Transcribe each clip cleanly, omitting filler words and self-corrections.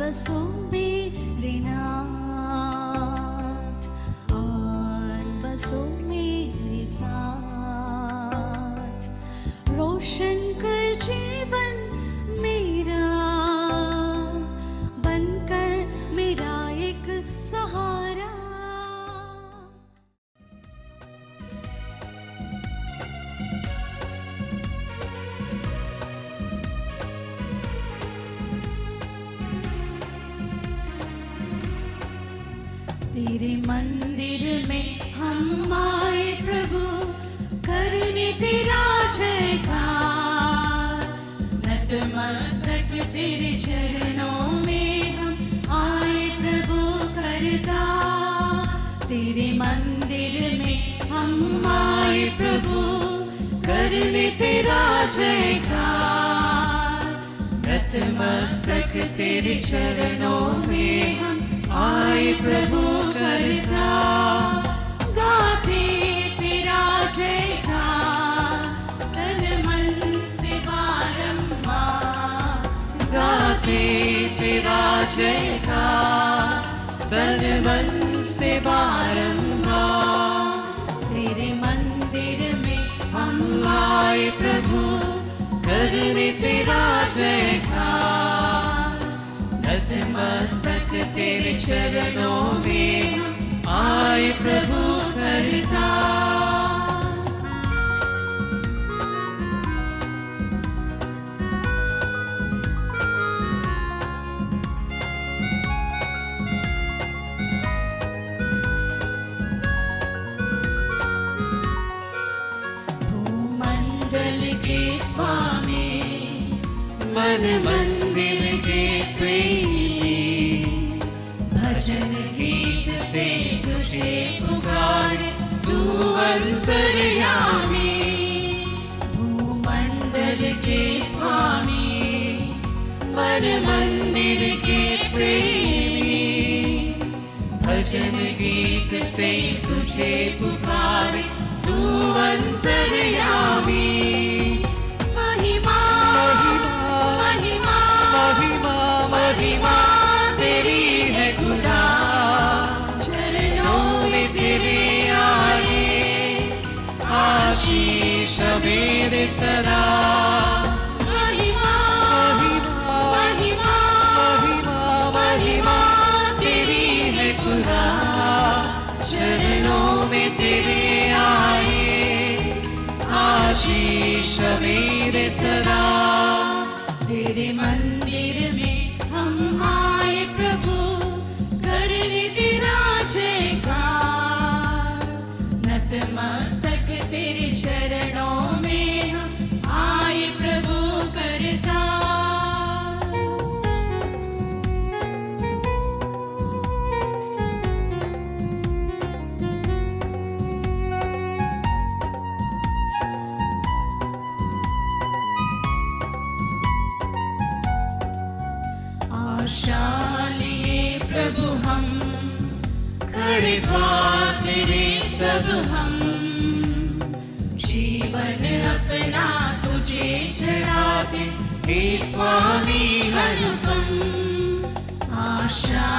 बसो मेरे नाथ, आन बसो मेरे साथ, रोशन कर जीवन मेरा, बनकर मेरा एक सहारा। तेरे मंदिर में हम आए प्रभु, करने तेरा जयकार। नतमस्तक तेरे चरणों में हम आए प्रभु करता। तेरे मंदिर में हम आए प्रभु, करने तेरा जयकार। नतमस्तक तेरे चरणों में हम आए प्रभु करता। गाते तेरा जयकार तन मन से बारंबार। गाते तेरा जयकार तन मन से बारंबार। तेरे मंदिर में हम आए प्रभु, करने तेरा जयकार। नतमस्तक तेरे चरणों में हम आए प्रभु करता। भूमंडल के स्वामी, मन मंदिर के प्रेमी, भजन गीत से तुझे पुकारे तू अंतर्यामी। भूमंडल के स्वामी, मन मंदिर के प्रेमी, भजन गीत से तुझे पुकारे तू अंतर्यामी। महिमा तेरी है खुदा, चरणों में तेरे आए आशीष मेरे सदा। महिमा तेरी है खुदा, चरणों में तेरे आए आशीष मेरे सदा। तेरे मंदिर में हम आए प्रभु, करने तेरा जयकार। नतमस्तक तेरे चरणों में हम आए प्रभु करता। आशा लिए प्रभु हम, खड़े द्वार तेरे सब हम। जीवन अपना तुझे चढ़ाते हे स्वामी अनुपम। आशा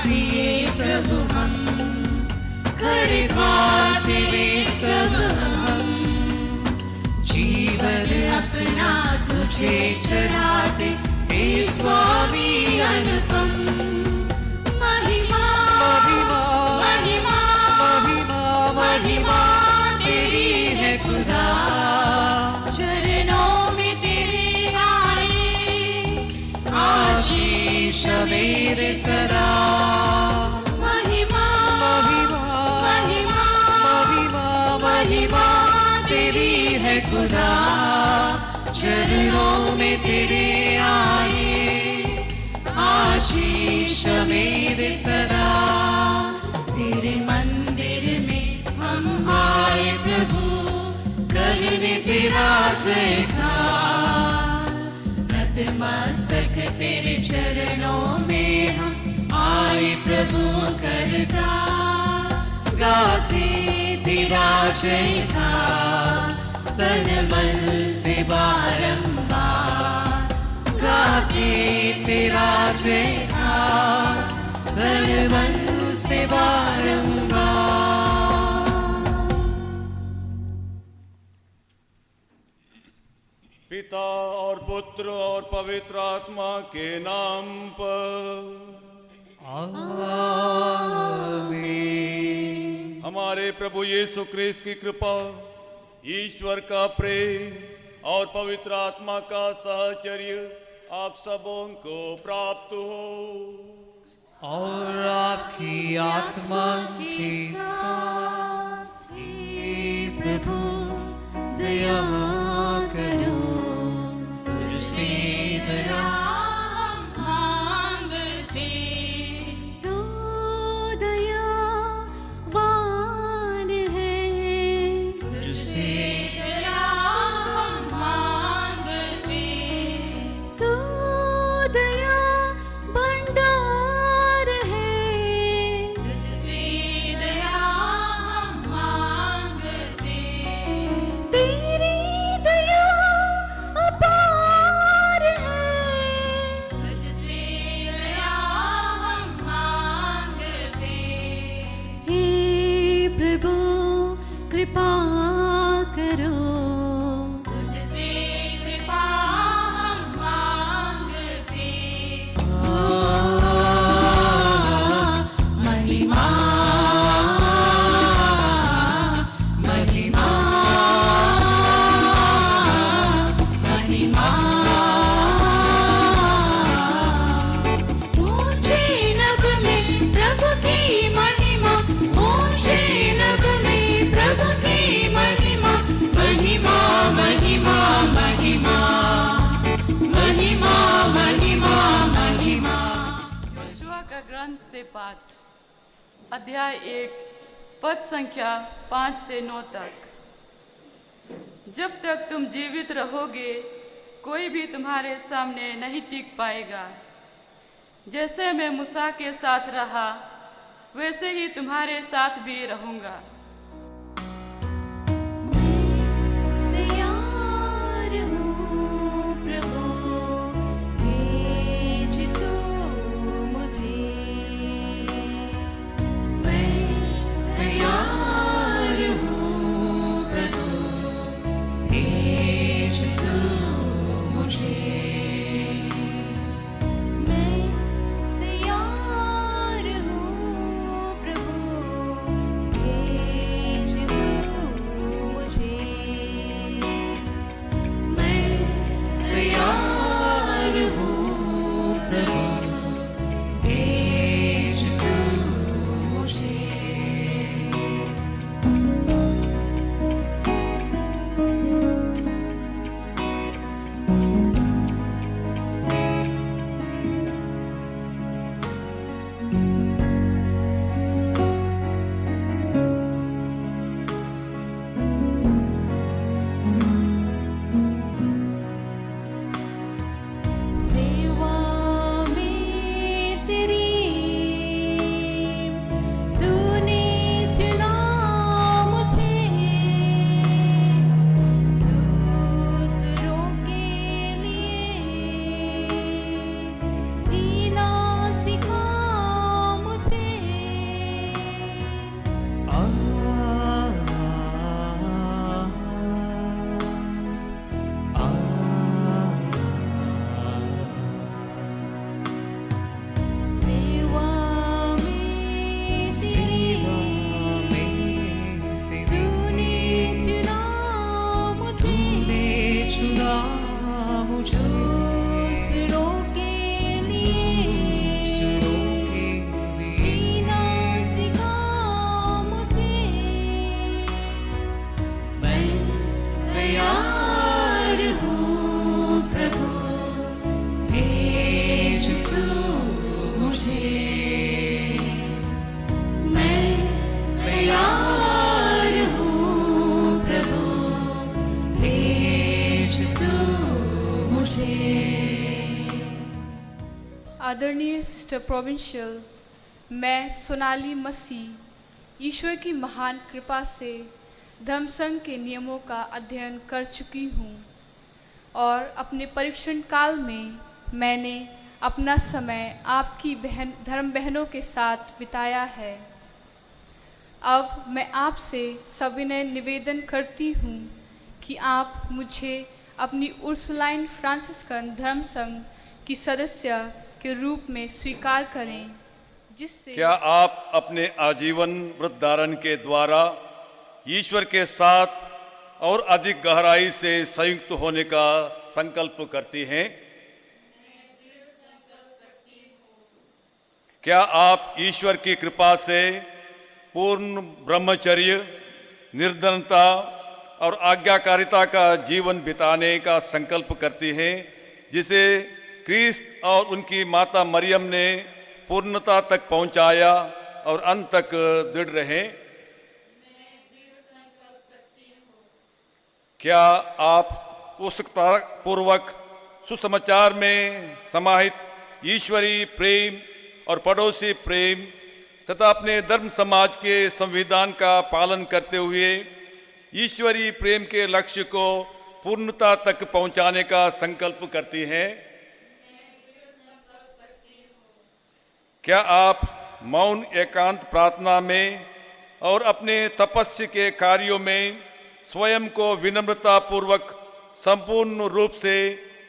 लिए प्रभु हम, खड़े द्वार तेरे सब हम। जीवन अपना तुझे चढ़ाते हे स्वामी अनुपम। महिमा तेरी है खुदा, चरणों में तेरे आए आशीष मेरे सदा। महिमा तेरी है खुदा, चरणों में तेरे आए आशीष मेरे सदा। तेरे मंदिर में हम आए प्रभु, करने तेरा जयकार। नतमस्तक तेरे चरणों में हम आए प्रभु करता। गाते तेरा जयकार तन मन से बारंबार। गाके तेरा जयकार तन मन से बारंबार। पिता और पुत्र और पवित्र आत्मा के नाम पर आमीन। हमारे प्रभु यीशु क्रिस्त की कृपा, ईश्वर का प्रेम और पवित्र आत्मा का साहचर्य आप सबों को प्राप्त हो और आपकी आत्मा के साथ ही प्रभु दया करो। तुझसे दया हम मांगते, तू दयावान है। तुझसे दया हम मांगते, तू दया भंडार है। तुझसे दया हम मांगते, तेरी दया अपार है। तुझसे दया हम मांगते, हे प्रभु कृपा करो। तुझसे कृपा हम मांगते, महिमा महिमा महिमा। ऊंचे नभ में प्रभु की महिमा, ऊंचे नभ में प्रभु की महिमा। महिमा महिमा महिमा महिमा महिमा महिमा। यहोशुआ का ग्रंथ से पाठ, अध्याय 1, पद संख्या 5 से 9 तक। जब तक तुम जीवित रहोगे, कोई भी तुम्हारे सामने नहीं टिक पाएगा। जैसे मैं मूसा के साथ रहा, वैसे ही तुम्हारे साथ भी रहूंगा। तैयार हूँ प्रभु, भेज तू मुझे। मैं तैयार हूँ प्रभु, भेज तू मुझे। मैं तैयार हूँ प्रभु, भेज तू मुझे। मैं तैयार हूँ प्रभु, भेज तू मुझे। सेवा में तेरी तूने चुना मुझे। दूसरों के लिए जीना सिखा मुझे। सेवा में तेरी तूने चुना मुझे। दूसरों के लिए जीना सिखा मुझे। मैं तैयार हूँ प्रभु, भेज तू मुझे। मैं तैयार हूँ प्रभु, भेज तू मुझे। आदरणीय सिस्टर प्रोविंशियल, मैं सोनाली मसीह ईश्वर की महान कृपा से धम्मसंघ के नियमों का अध्ययन कर चुकी हूँ और अपने परीक्षण काल में मैंने अपना समय आपकी धर्म बहनों के साथ बिताया है। अब मैं आपसे सविनय निवेदन करती हूँ कि आप मुझे अपनी उर्सुलाइन फ्रांसिस्कन धर्म संघ की सदस्य के रूप में स्वीकार करें, जिससे क्या आप अपने आजीवन व्रतधारण के द्वारा ईश्वर के साथ और अधिक गहराई से संयुक्त होने का संकल्प करती हैं? क्या आप ईश्वर की कृपा से पूर्ण ब्रह्मचर्य, निर्धनता और आज्ञाकारिता का जीवन बिताने का संकल्प करती हैं, जिसे क्रिस्त और उनकी माता मरियम ने पूर्णता तक पहुंचाया और अंत तक दृढ़ रहें? क्या आप उत्सुकतापूर्वक सुसमाचार में समाहित ईश्वरीय प्रेम और पड़ोसी प्रेम तथा अपने धर्म समाज के संविधान का पालन करते हुए ईश्वरीय प्रेम के लक्ष्य को पूर्णता तक पहुंचाने का संकल्प करती हैं? क्या आप मौन एकांत प्रार्थना में और अपने तपस्या के कार्यों में स्वयं को विनम्रता पूर्वक संपूर्ण रूप से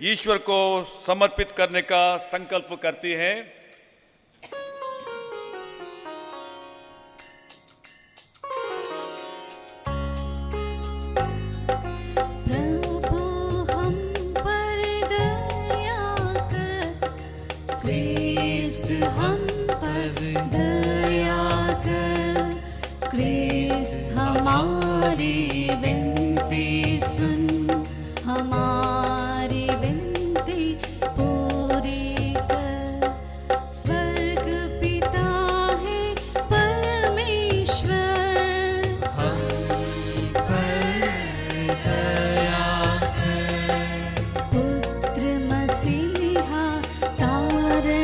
ईश्वर को समर्पित करने का संकल्प करती हैं? प्रभु हम पर दया कर, क्रिस्त हम पर दया कर, क्रिस्त हमारी विनती सुन, हमारी विनती पूरी कर। स्वर्ग पिता है परमेश्वर, पुत्र मसीहा तारणहार,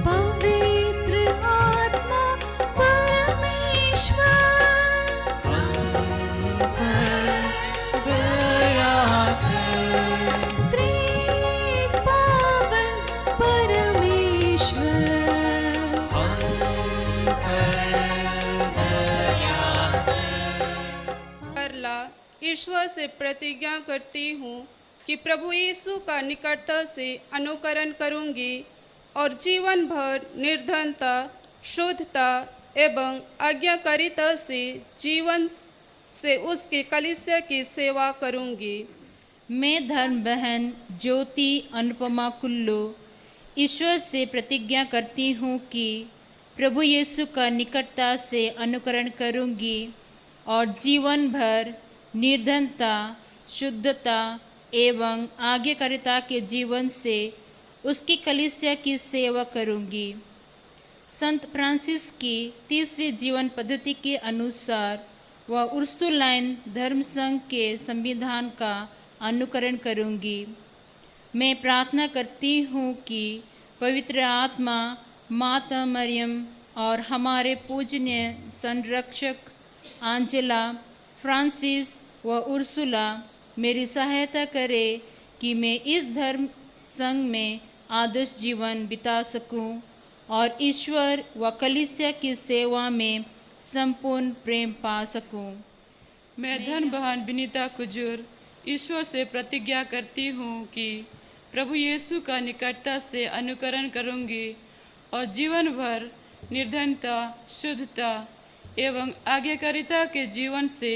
पवित्र आत्मा परमेश्वर, त्रिएक पावन परमेश्वर। करला ईश्वर से प्रतिज्ञा करती हूँ कि प्रभु यीशु का निकटता से अनुकरण करूँगी और जीवन भर निर्धनता, शुद्धता एवं आज्ञाकारिता से जीवन से उसकी कलीसिया की सेवा करूँगी। मैं धर्म बहन ज्योति अनुपमा कुल्लू ईश्वर से प्रतिज्ञा करती हूँ कि प्रभु यीशु का निकटता से अनुकरण करूँगी और जीवन भर निर्धनता, शुद्धता एवं आज्ञाकारिता के जीवन से उसकी कलीसिया की सेवा करूँगी। संत फ्रांसिस की तीसरी जीवन पद्धति के अनुसार वह उर्सुलाइन धर्म संघ के संविधान का अनुकरण करूँगी। मैं प्रार्थना करती हूँ कि पवित्र आत्मा, माता मरियम और हमारे पूजनीय संरक्षक आंजेला, फ्रांसिस व उर्सुला मेरी सहायता करे कि मैं इस धर्म संघ में आदर्श जीवन बिता सकूं और ईश्वर व कलीसिया की सेवा में संपूर्ण प्रेम पा सकूं। मैं धन बहन विनीता कुजूर ईश्वर से प्रतिज्ञा करती हूँ कि प्रभु यीशु का निकटता से अनुकरण करूँगी और जीवन भर निर्धनता, शुद्धता एवं आज्ञाकारिता के जीवन से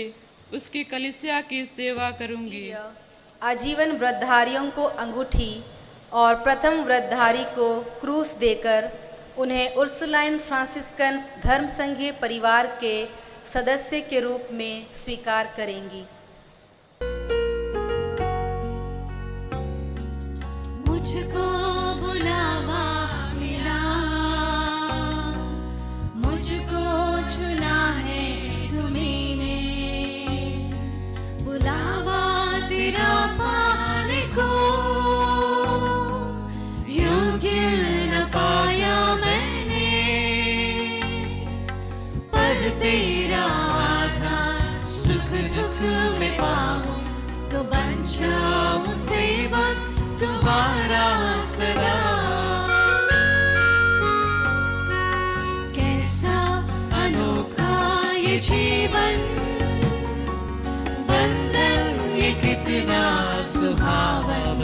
उसकी कलीसिया की सेवा करूँगी। आजीवन व्रतधारियों को अंगूठी और प्रथम व्रतधारी को क्रूस देकर उन्हें उर्सुलाइन फ्रांसिस्कन धर्म संघीय परिवार के सदस्य के रूप में स्वीकार करेंगी। मुझको बुलावा मिला, मुझको चुना है तुम्हें, बुलावा तेरा पाने को योग्य न पाया मैंने, पर तेरा आधा सुख जाऊं सेवक तुम्हारा सदा। कैसा अनोखा ये जीवन बंधन, ये कितना सुहावन।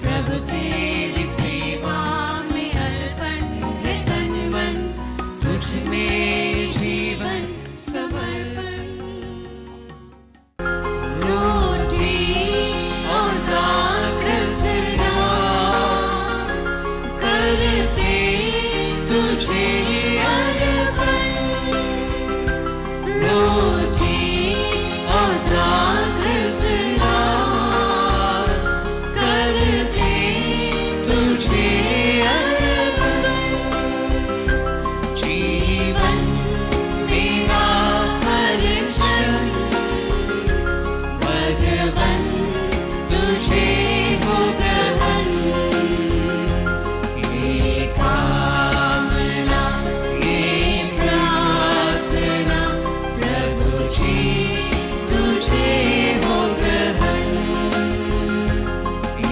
प्रभु तेरी सेवा में अर्पण है तन मन, तुझ में जीवन समर्पण। रोटी और दाखरसना करते तुझे अर्पण। रोटी और दाखरसना करते तुझे अर्पण। जीवन मेरा हर क्षण भगवन तुझे हो ग्रहण। ये कामना ये प्रार्थना प्रभु जी तुझे हो ग्रहण।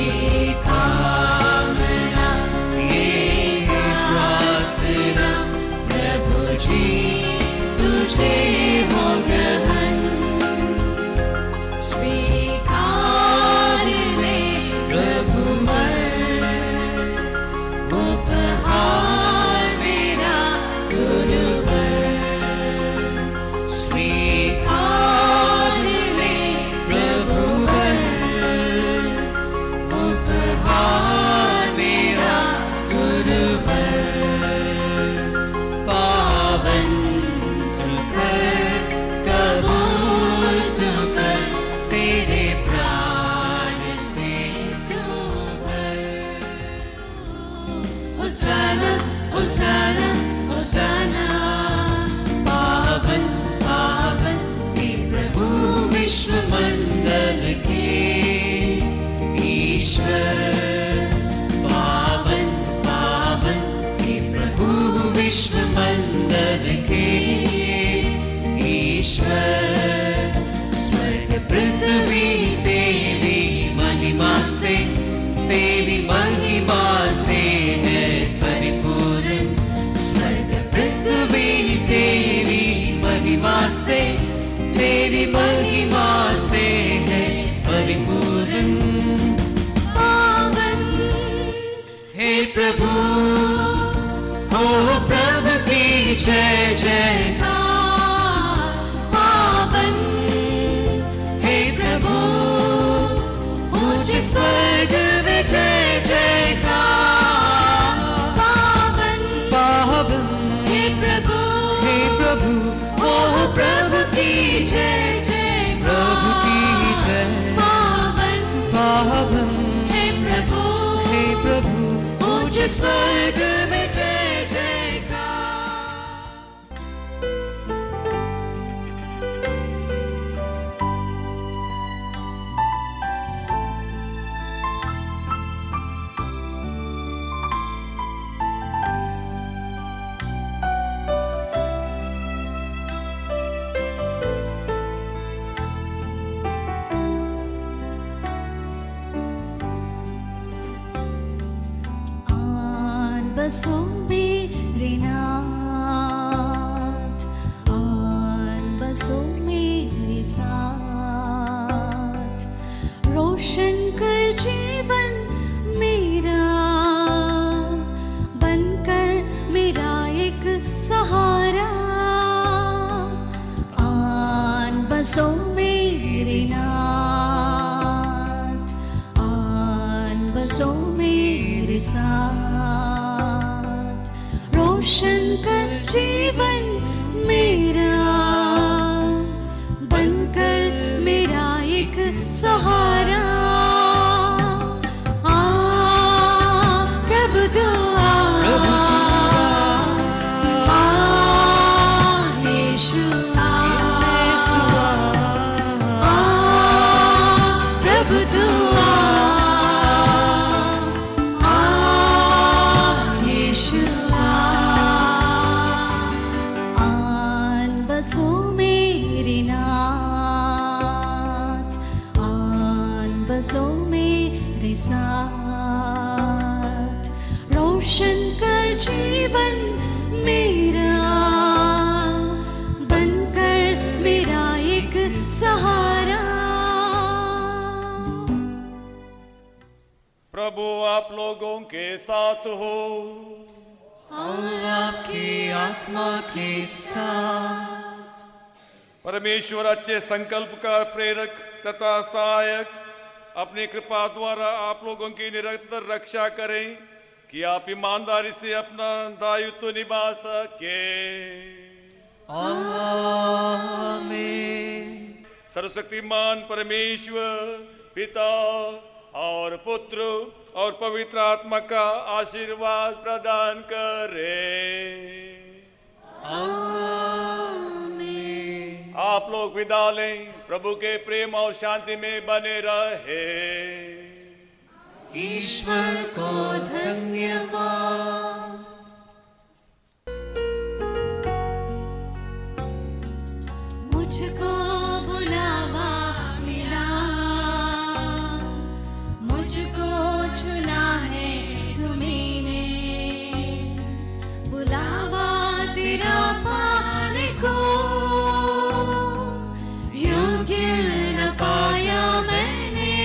ये कामना ये प्रार्थना प्रभु जी तुझे हो ग्रहण। स्वीकार ले प्रभु वर, उपहार मेरा गुरुवर। स्वीकार ले प्रभु वर, उपहार मेरा गुरुवर। पावन तू कर, कबूल तू कर, तेरे प्राण से तू भर। होसाना होसाना होसाना, पावन पावन हे प्रभु विश्व मंडल के ईश्वर। पावन पावन हे प्रभु विश्व मंडल के ईश्वर। स्वर्ग पृथ्वी तेरी महिमा से, तेरी महिमा से है परिपूर्ण। स्वर्ग पृथ्वी तेरी महिमा से, तेरी महिमा से है परिपूर्ण। पावन हे प्रभु, हो प्रभु की जय जयकार। पावन हे प्रभु, ऊंच स्वर्ग में जय जयकार। पावन पावन हे प्रभु, हो प्रभु की जय जय, प्रभु की जय। पावन पावन हे प्रभु, ऊंच स्वर्ग में जय जयकार। बसो मेरे नाथ, आन बसो मेरे साथ। रोशन कर जीवन मेरा, बनकर मेरा एक सहारा। आन बसो मेरे नाथ, आन बसो मेरे साथ। रोशन कर जीवन मेरा, बनकर मेरा एक सहारा। आ प्रभु दुआ, यीशु आ, प्रभु दुआ, यीशु बसो मेरे नाथ, बसो मेरे साथ, रोशन कर जीवन मेरा, बनकर मेरा एक सहारा। प्रभु आप लोगों के साथ हो और आपकी आत्मा के साथ। परमेश्वर अच्छे संकल्प का प्रेरक तथा सहायक अपनी कृपा द्वारा आप लोगों की निरंतर रक्षा करें कि आप ईमानदारी से अपना दायित्व निभा सके। आमीन। सर्वशक्तिमान परमेश्वर पिता और पुत्र और पवित्र आत्मा का आशीर्वाद प्रदान करे। आमीन। आप लोग विदा लें, प्रभु के प्रेम और शांति में बने रहे। ईश्वर को धन्यवाद। मुझको बुलावा मिला, मुझको चुना है तुम्हें, बुलावा तेरा पाने को योग्य न पाया मैंने,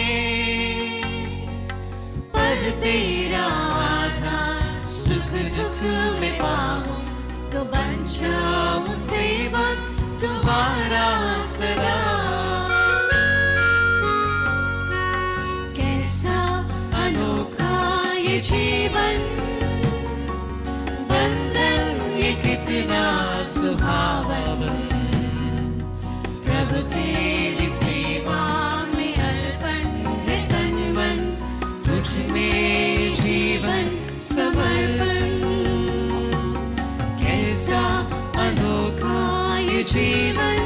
पर तेरा आधार सुख दुख में पाऊं तो बन जाऊं सेवक तुम्हारा सदा। कैसा अनोखा ये जीवन बंधन, ये कितना सुहावन, प्रभु तेरी सेवा में अर्पण है तन मन, तुझ में जीवन समर्पण। कैसा अनोखा ये जीवन